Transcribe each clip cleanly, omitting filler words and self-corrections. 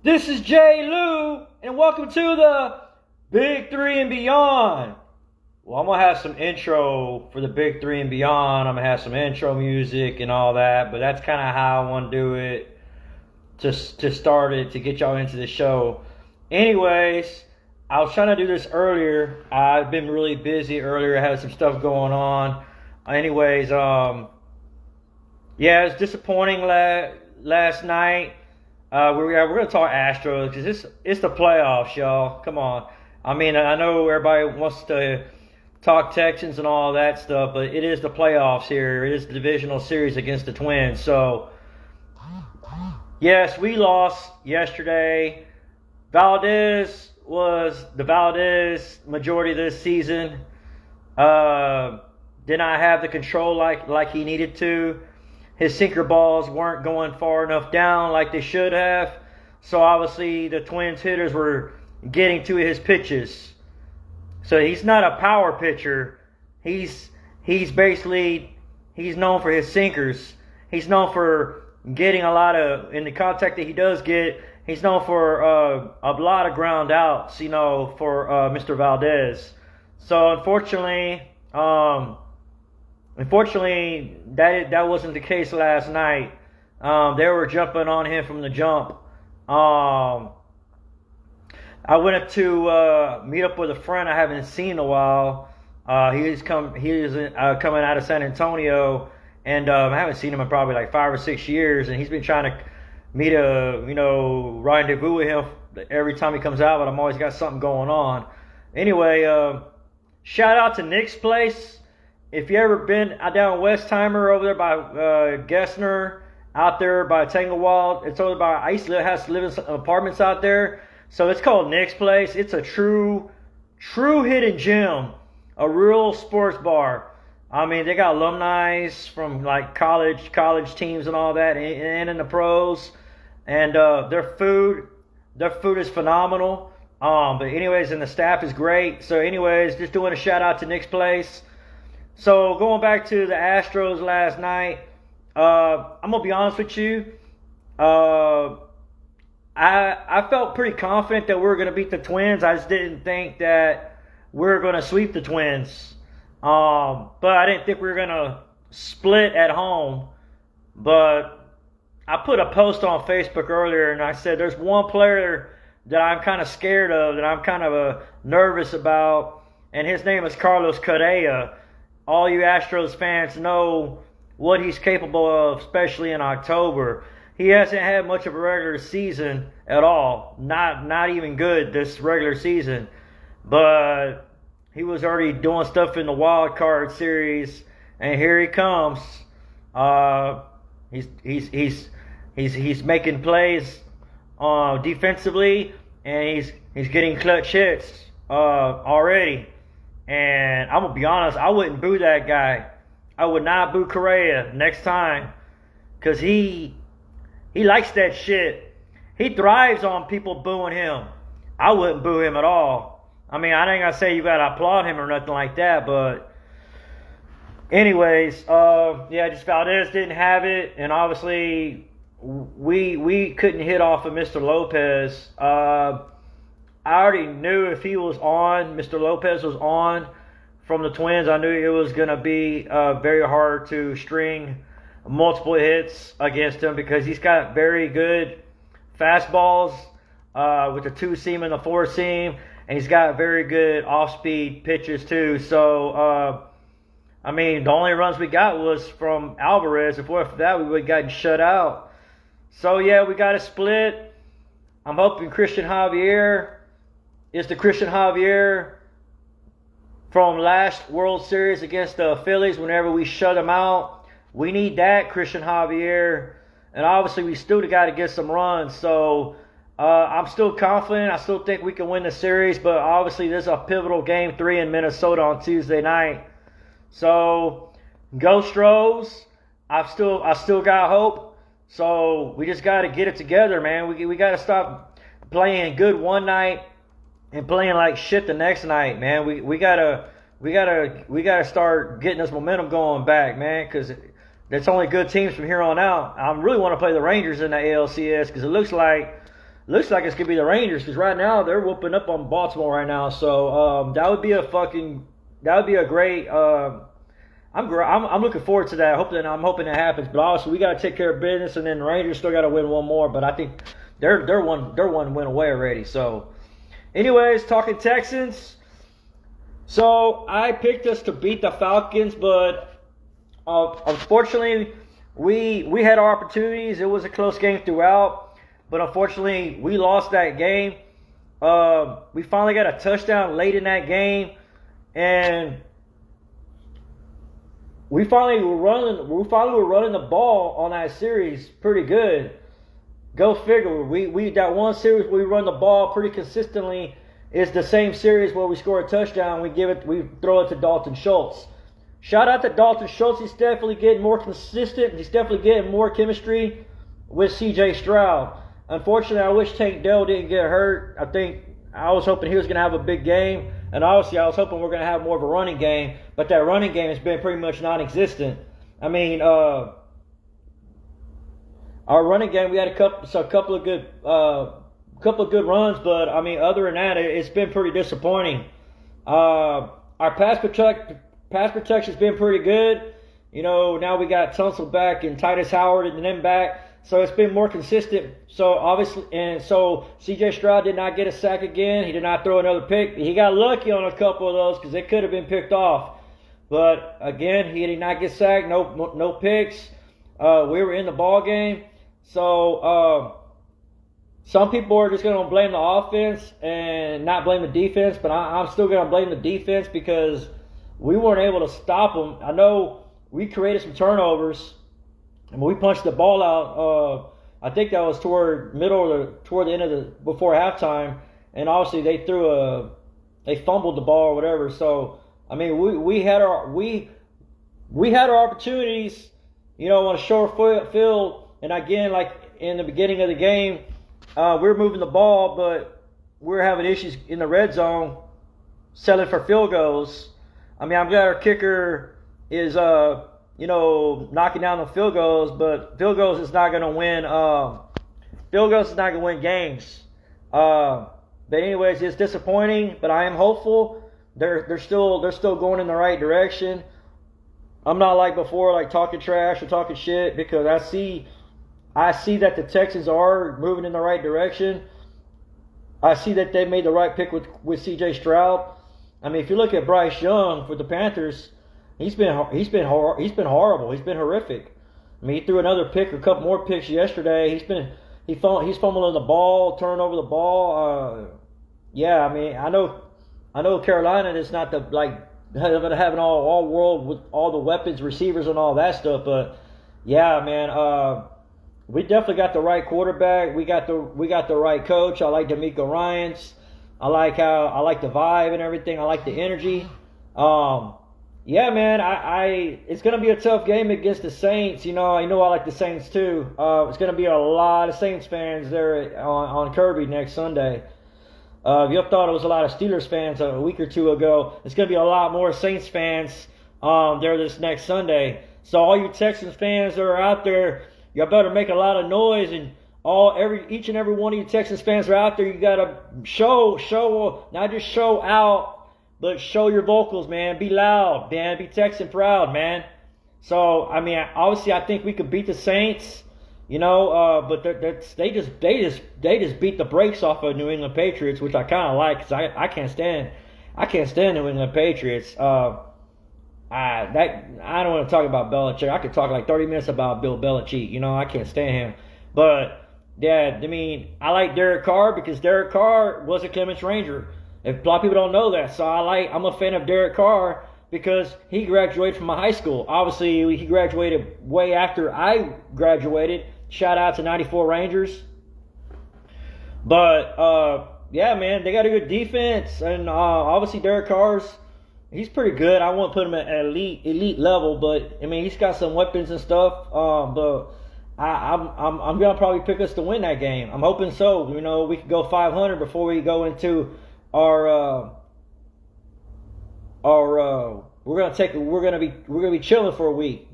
This is Jay Lou, and welcome to the Big Three and Beyond. Well, I'm going to have some intro for the Big Three and Beyond. I'm going to have some intro music and all that, but that's kind of how I want to do it to start it, to get y'all into the show. Anyways, I was trying to do this earlier. I've been really busy earlier. I had some stuff going on. Anyways, yeah, it's disappointing last night. We're going to talk Astros because it's the playoffs, y'all. Come on. I mean, I know everybody wants to talk Texans and all that stuff, but it is the playoffs here. It is the divisional series against the Twins. So, yes, we lost yesterday. Valdez was the Valdez majority of this season. Did not have the control like he needed to. His sinker balls weren't going far enough down like they should have. So obviously the Twins hitters were getting to his pitches. So he's not a power pitcher. He's known for his sinkers. He's known for getting a lot of, in the contact that he does get, he's known for a lot of ground outs, for Mr. Valdez. So unfortunately, that wasn't the case last night. They were jumping on him from the jump. I went up to meet up with a friend I haven't seen in a while. He is coming out of San Antonio, and I haven't seen him in probably like 5 or 6 years. And he's been trying to meet rendezvous with him every time he comes out, but I'm always got something going on. Anyway, shout out to Nick's place. If you ever been down Westheimer over there by Gessner, out there by Tanglewood, it's over by, I used to live in some apartments out there. So it's called Nick's Place. It's a true hidden gem, a real sports bar. I mean, they got alumni from like college teams and all that, and in the pros. And their food is phenomenal. But anyways, and the staff is great. So anyways, just doing a shout out to Nick's Place. So going back to the Astros last night, I'm gonna be honest with you. I felt pretty confident that we were gonna beat the Twins. I just didn't think that we were gonna sweep the Twins. But I didn't think we were gonna split at home. But I put a post on Facebook earlier, and I said there's one player that I'm kind of scared of, that I'm kind of nervous about, and his name is Carlos Correa. All you Astros fans know what he's capable of, especially in October. He hasn't had much of a regular season at all. Not even good this regular season. But he was already doing stuff in the wild card series, and here he comes. He's making plays defensively, and he's getting clutch hits already. And I'm going to be honest, I wouldn't boo that guy. I would not boo Correa next time. Because he likes that shit. He thrives on people booing him. I wouldn't boo him at all. I mean, I ain't going to say you got to applaud him or nothing like that. But anyways, just Valdez didn't have it. And obviously, we couldn't hit off of Mr. Lopez. I already knew if he was on, Mr. Lopez was on from the Twins, I knew it was going to be very hard to string multiple hits against him because he's got very good fastballs with the 2-seam and the 4-seam, and he's got very good off-speed pitches too. So, I mean, the only runs we got was from Alvarez. If for that, we would have gotten shut out. So, yeah, we got a split. I'm hoping Christian Javier is the Christian Javier from last World Series against the Phillies whenever we shut them out. We need that Christian Javier. And obviously we still got to get some runs. So I'm still confident. I still think we can win the series. But obviously there's a pivotal Game 3 in Minnesota on Tuesday night. So go Stros. I still got hope. So we just got to get it together, man. We got to stop playing good one night and playing like shit the next night, man. We gotta start getting this momentum going back, man, because that's only good teams from here on out. I really want to play the Rangers in the ALCS because it looks like looks like it's gonna be the Rangers because right now they're whooping up on Baltimore right now. So that would be a great. I'm looking forward to that. I'm hoping that happens. But also we got to take care of business, and then the Rangers still got to win one more. But I think they're one win away already. So, anyways, talking Texans. So I picked us to beat the Falcons, but unfortunately we had our opportunities. It was a close game throughout, but unfortunately we lost that game. We finally got a touchdown late in that game, and we finally were running the ball on that series pretty good. Go figure. We that one series where we run the ball pretty consistently is the same series where we score a touchdown. We throw it to Dalton Schultz. Shout out to Dalton Schultz. He's definitely getting more consistent. He's definitely getting more chemistry with C.J. Stroud. Unfortunately, I wish Tank Dell didn't get hurt. I was hoping he was going to have a big game. And obviously, I was hoping we're going to have more of a running game. But that running game has been pretty much non-existent. I mean, our running game, we had a couple of good runs. But, I mean, other than that, it's been pretty disappointing. Our pass protection's been pretty good. You know, now we got Tunsil back and Titus Howard and them back. So it's been more consistent. So obviously, and so C.J. Stroud did not get a sack again. He did not throw another pick. He got lucky on a couple of those because they could have been picked off. But again, he did not get sacked. No picks. We were in the ball game. So some people are just going to blame the offense and not blame the defense. But I'm still going to blame the defense because we weren't able to stop them. I know we created some turnovers. And we punched the ball out. I think that was toward the end of before halftime, and obviously they fumbled the ball or whatever. So I mean, we had our opportunities, you know, on a short field. And again, like in the beginning of the game, we were moving the ball, but we were having issues in the red zone, settling for field goals. I mean, I'm glad our kicker is knocking down the field goals, but field goals is not going to win. Field goals is not going to win games. But anyways, it's disappointing, but I am hopeful. They're still going in the right direction. I'm not like before, like talking trash or talking shit, because I see that the Texans are moving in the right direction. I see that they made the right pick with C.J. Stroud. I mean, if you look at Bryce Young for the Panthers. He's been horrible. He's been horrific. I mean, he threw another pick, a couple more picks yesterday. He's fumbling the ball, turning over the ball. I mean, I know Carolina is not having all world with all the weapons, receivers, and all that stuff. But yeah, man, we definitely got the right quarterback. We got the right coach. I like D'Amico Ryans. I like the vibe and everything. I like the energy. Yeah, man, it's going to be a tough game against the Saints. You know I like the Saints too. It's going to be a lot of Saints fans there on Kirby next Sunday. If you thought it was a lot of Steelers fans a week or two ago, it's going to be a lot more Saints fans there this next Sunday. So all you Texans fans that are out there, you better make a lot of noise, and each and every one of you Texans fans are out there. You got to show, not just show out, but show your vocals, man. Be loud, man. Be Texan proud, man. So, I mean, obviously, I think we could beat the Saints, but they just beat the brakes off of New England Patriots, which I kind of like, because I can't stand New England Patriots. I don't want to talk about Belichick. I could talk like 30 minutes about Bill Belichick. I can't stand him. But yeah, I mean, I like Derek Carr because Derek Carr was a Clements Ranger. A lot of people don't know that. So I'm a fan of Derek Carr because he graduated from my high school. Obviously, he graduated way after I graduated. Shout out to 94 Rangers. But, yeah, man, they got a good defense. And obviously, Derek he's pretty good. I won't put him at elite level, but, I mean, he's got some weapons and stuff. But I'm going to probably pick us to win that game. I'm hoping so. We could go 500 before we go into we're gonna be chilling for a week.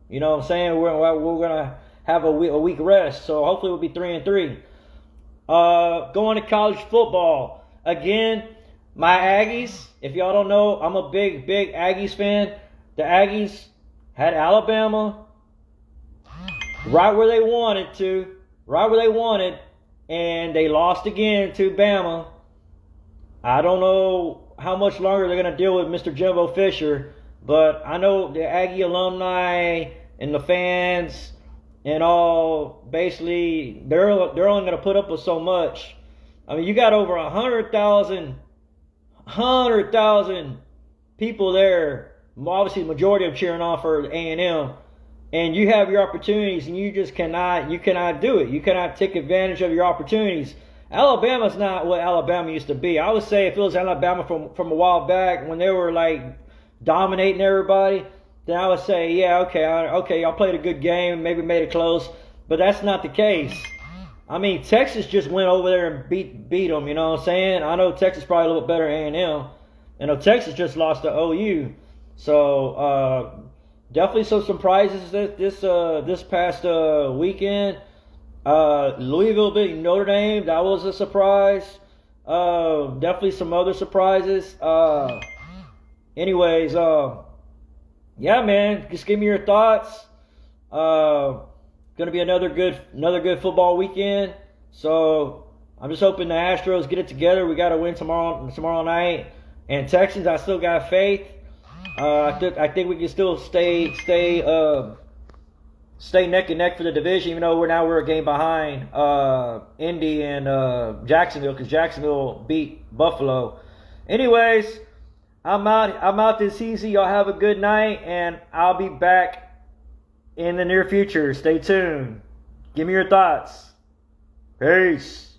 You know what I'm saying? We're gonna have a week rest. So hopefully we'll be 3-3. Going to college football. Again, my Aggies, if y'all don't know, I'm a big Aggies fan. The Aggies had Alabama right where they wanted to, and they lost again to Bama. I don't know how much longer they're going to deal with Mr. Jimbo Fisher, but I know the Aggie alumni and the fans and all, basically, they're only going to put up with so much. I mean, you got over 100,000 people there. Obviously, the majority of them cheering on for A&M. And you have your opportunities, and you cannot do it. You cannot take advantage of your opportunities. Alabama's not what Alabama used to be. I would say if it was Alabama from a while back when they were like dominating everybody, then I would say, yeah, okay, y'all played a good game, maybe made it close, but that's not the case. I mean, Texas just went over there and beat them, you know what I'm saying? I know Texas probably a little bit better than A&M. I know Texas just lost to OU. So, definitely some surprises this past weekend. Louisville beating Notre Dame, that was a surprise. Definitely some other surprises. Anyways, yeah, man, just give me your thoughts. Gonna be another good football weekend. So I'm just hoping the Astros get it together. We got to win tomorrow night. And Texans, I still got faith. I think we can still stay neck and neck for the division, even though we're a game behind Indy and Jacksonville, because Jacksonville beat Buffalo. Anyways, I'm out this season. Y'all have a good night, and I'll be back in the near future. Stay tuned. Give me your thoughts. Peace.